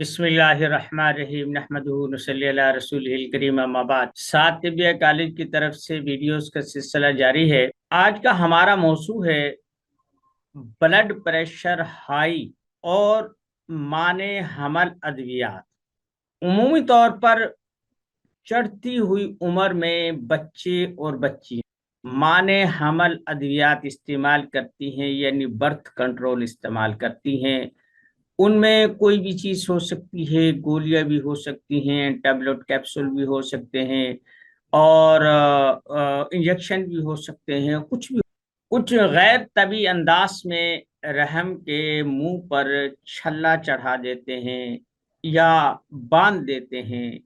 बिस्मिल्लाहिर्रहमानिर्रहीम नहमदुहु व नसल्ली अला रसूलिहिल करीम अम्मा बाद। सात तिबिया कॉलेज की तरफ से वीडियोस का सिलसिला जारी है। आज का हमारा मौजू है ब्लड प्रेशर हाई और माने हमल अद्वियात। उमूमी तौर पर चढ़ती हुई उम्र में बच्चे और बच्चियां माने हमल अद्वियात इस्तेमाल करती हैं, यानी बर्थ कंट्रोल इस्तेमाल करती हैं। उनमें कोई भी चीज हो सकती है, गोलियां भी हो सकती हैं, टैबलेट कैप्सूल भी हो सकते हैं और इंजेक्शन भी हो सकते हैं, कुछ भी। कुछ गैर तभी अंदाज में रहम के मुंह पर छल्ला चढ़ा देते हैं या बांध देते हैं।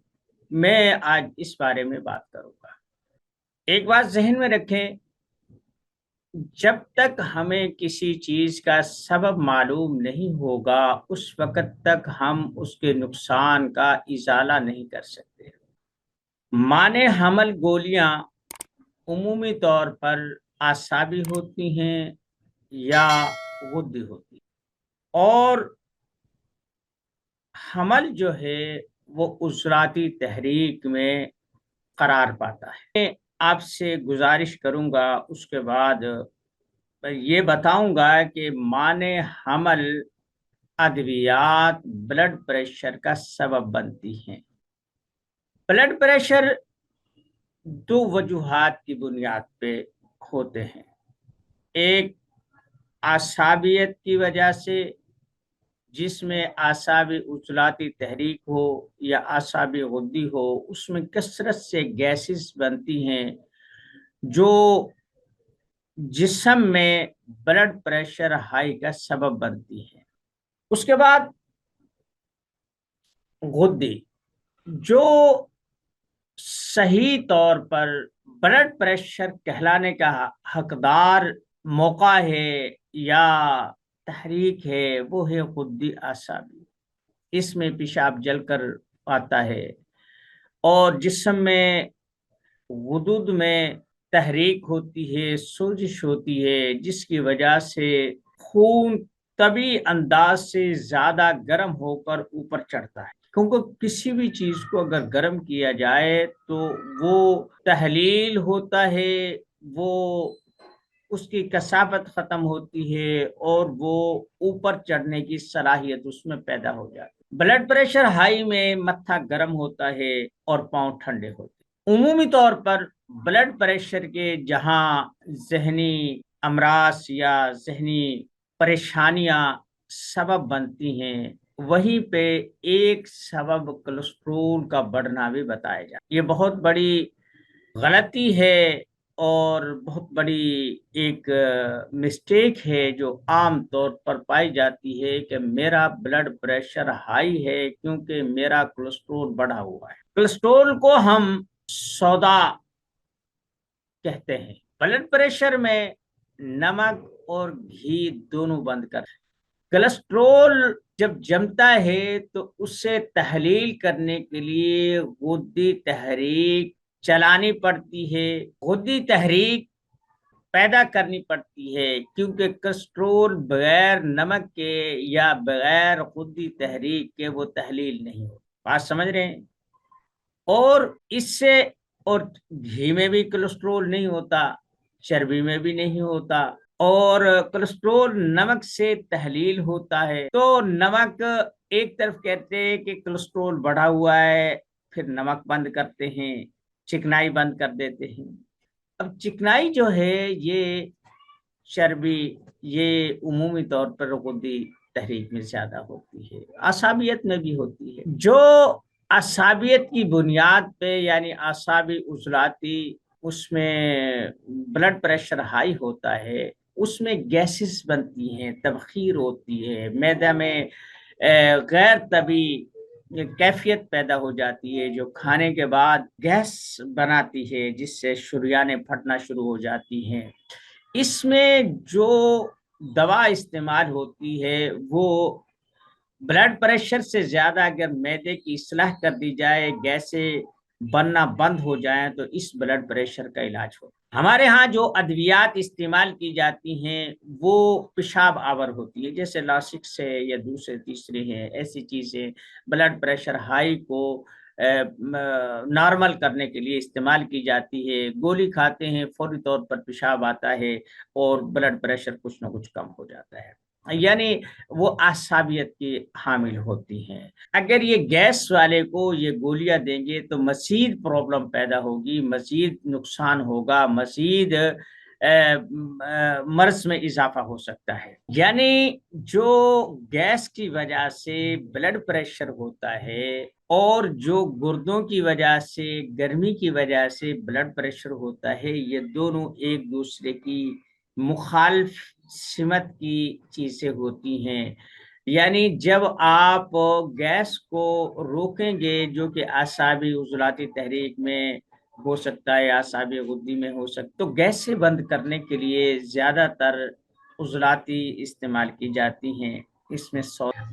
मैं आज इस बारे में बात करूंगा। एक बात जहन में रखें, जब तक हमें किसी चीज का सबब मालूम नहीं होगा उस वक्त तक हम उसके नुकसान का इजाला नहीं कर सकते। माने हमल गोलियां उमूमी तौर पर आसाबी होती हैं या गुद्दी होती हैं, और हमल जो है वो उसराती तहरीक में करार पाता है। मैं आपसे गुजारिश करूंगा, उसके बाद मैं ये बताऊंगा कि माने हमल अद्वियात ब्लड प्रेशर का सबब बनती हैं। ब्लड प्रेशर दो वजूहात की बुनियाद पे होते हैं। एक आसाबियत की वजह से, जिसमें आसाबी उजलाती तहरीक हो या आसाबी गुद्दी हो, उसमें कसरत से गैसेस बनती हैं जो जिस्म में ब्लड प्रेशर हाई का सबब बनती हैं। उसके बाद गुद्दी, जो सही तौर पर ब्लड प्रेशर कहलाने का हकदार मौका है या तहरीक है, वो है गुद्दी आसाबी। इसमें पेशाब जलकर आता है और जिस्म में गुदूद में तहरीक होती है, सोजिश होती है, जिसकी वजह से खून तभी अंदाज से ज्यादा गर्म होकर ऊपर चढ़ता है। क्योंकि किसी भी चीज को अगर गर्म किया जाए तो वो तहलील होता है, वो उसकी कसावत खत्म होती है और वो ऊपर चढ़ने की सलाहियत उसमें पैदा हो जाती है। ब्लड प्रेशर हाई में मत्था गर्म होता है और पांव ठंडे होते हैं। उमूमी तौर पर ब्लड प्रेशर के जहां जहनी अमराज या जहनी परेशानियां सबब बनती हैं, वहीं पे एक सबब कोलेस्ट्रोल का बढ़ना भी बताया जाए। ये बहुत बड़ी गलती है और बहुत बड़ी एक मिस्टेक है जो आम तौर पर पाई जाती है कि मेरा ब्लड प्रेशर हाई है क्योंकि मेरा कोलेस्ट्रोल बढ़ा हुआ है। कोलेस्ट्रोल को हम सौदा कहते हैं। ब्लड प्रेशर में नमक और घी दोनों बंद कर। कोलेस्ट्रोल जब जमता है तो उससे तहलील करने के लिए गुद्दी तहरीक चलानी पड़ती है, गुद्दी तहरीक पैदा करनी पड़ती है, क्योंकि कोलेस्ट्रोल बगैर नमक के या बगैर गुद्दी तहरीक के वो तहलील नहीं हो। बात समझ रहे हैं? और इससे, और घी में भी कोलेस्ट्रोल नहीं होता, चर्बी में भी नहीं होता, और कोलेस्ट्रोल नमक से तहलील होता है। तो नमक, एक तरफ कहते हैं कि कोलेस्ट्रोल बढ़ा हुआ है, फिर नमक बंद करते हैं, चिकनाई बंद कर देते हैं। अब चिकनाई जो है ये चर्बी, ये उमूमी तौर पर गुद्दी तहरीक में ज्यादा होती है, असाबियत में भी होती है। जो असाबियत की बुनियाद पे यानी असाबी उजलाती, उसमें ब्लड प्रेशर हाई होता है, उसमें गैसेस बनती हैं, तबखीर होती है, मैदा में गैर तभी कैफियत पैदा हो जाती है जो खाने के बाद गैस बनाती है, जिससे शुरियानें फटना शुरू हो जाती हैं। इसमें जो दवा इस्तेमाल होती है वो ब्लड प्रेशर से ज्यादा अगर मैदे की इस्लाह कर दी जाए, गैसें बनना बंद हो जाए, तो इस ब्लड प्रेशर का इलाज हो। ہمارے ہاں جو ادویات استعمال کی جاتی ہیں وہ پیشاب آور ہوتی ہے، جیسے لاسکس ہے یا دوسرے تیسرے ہیں، ایسی چیزیں بلڈ پریشر ہائی کو نارمل کرنے کے لیے استعمال کی جاتی ہے۔ گولی کھاتے ہیں، فوری طور پر پیشاب آتا ہے اور بلڈ پریشر کچھ نہ کچھ کم ہو جاتا ہے، یعنی وہ اعصابیت کی حامل ہوتی ہیں۔ اگر یہ گیس والے کو یہ گولیاں دیں گے تو مزید پرابلم پیدا ہوگی، مزید نقصان ہوگا، مزید مرض میں اضافہ ہو سکتا ہے۔ یعنی جو گیس کی وجہ سے بلڈ پریشر ہوتا ہے اور جو گردوں کی وجہ سے، گرمی کی وجہ سے بلڈ پریشر ہوتا ہے، یہ دونوں ایک دوسرے کی مخالف سمت کی چیزیں ہوتی ہیں۔ یعنی جب آپ گیس کو روکیں گے جو کہ اعصابی عضلاتی تحریک میں ہو سکتا ہے، اعصابی غدی میں ہو سکتا، تو گیس سے بند کرنے کے لیے زیادہ تر عضلاتی استعمال کی جاتی ہیں، اس میں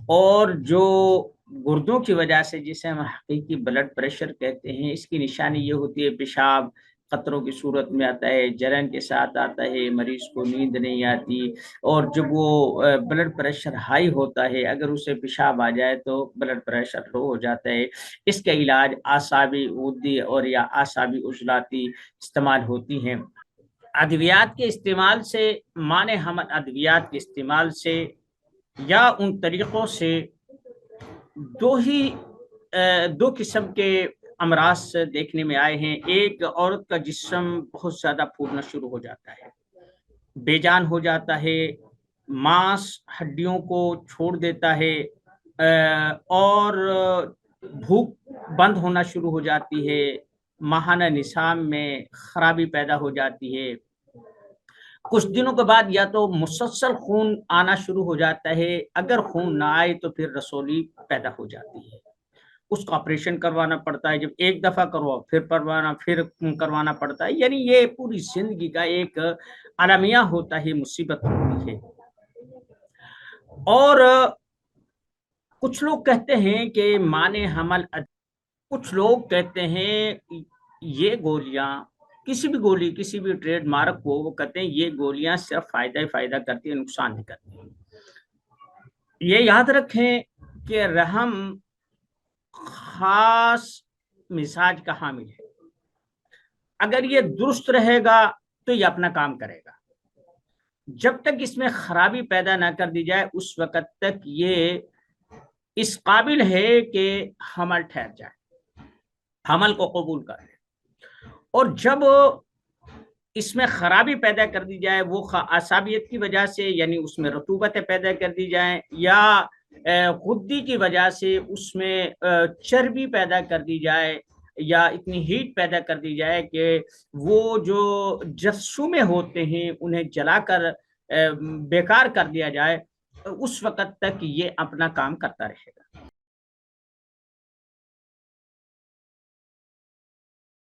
اور جو گردوں کی وجہ سے جسے ہم حقیقی بلڈ پریشر کہتے ہیں، اس کی نشانی یہ ہوتی ہے پیشاب قطروں کی صورت میں آتا ہے، جلن کے ساتھ آتا ہے، مریض کو نیند نہیں آتی، اور جب وہ بلڈ پریشر ہائی ہوتا ہے اگر اسے پیشاب آ جائے تو بلڈ پریشر لو ہو جاتا ہے۔ اس کا علاج اعصابی غدی اور یا اعصابی عضلاتی استعمال ہوتی ہیں۔ ادویات کے استعمال سے، معنی حمل ادویات کے استعمال سے یا ان طریقوں سے دو قسم کے امراض دیکھنے میں آئے ہیں۔ ایک، عورت کا جسم بہت زیادہ پھولنا شروع ہو جاتا ہے، بے جان ہو جاتا ہے، ماس ہڈیوں کو چھوڑ دیتا ہے، اور بھوک بند ہونا شروع ہو جاتی ہے، ماہانہ نظام میں خرابی پیدا ہو جاتی ہے۔ کچھ دنوں کے بعد یا تو مسلسل خون آنا شروع ہو جاتا ہے، اگر خون نہ آئے تو پھر رسولی پیدا ہو جاتی ہے، اس کا آپریشن کروانا پڑتا ہے، جب ایک دفعہ کرواؤ پھر کروانا پڑتا ہے، یعنی یہ پوری زندگی کا ایک المیہ ہوتا ہے، مصیبت ہوتی ہے۔ اور کچھ لوگ کہتے ہیں کہ معنی حمل، کچھ لوگ کہتے ہیں یہ گولیاں، کسی بھی گولی، کسی بھی ٹریڈ مارک کو وہ کہتے ہیں یہ گولیاں صرف فائدہ ہی فائدہ کرتی ہیں، نقصان نہیں کرتی۔ یہ یاد رکھیں کہ رحم خاص مزاج کا حامل ہے، اگر یہ درست رہے گا تو یہ اپنا کام کرے گا، جب تک اس میں خرابی پیدا نہ کر دی جائے اس وقت تک یہ اس قابل ہے کہ حمل ٹھہر جائے، حمل کو قبول کر لے۔ اور جب اس میں خرابی پیدا کر دی جائے، وہ اعصابیت کی وجہ سے، یعنی اس میں رطوبتیں پیدا کر دی جائیں، یا غدی کی وجہ سے اس میں چربی پیدا کر دی جائے، یا اتنی ہیٹ پیدا کر دی جائے کہ وہ جو جرثومے ہوتے ہیں انہیں جلا کر بیکار کر دیا جائے، اس وقت تک یہ اپنا کام کرتا رہے گا۔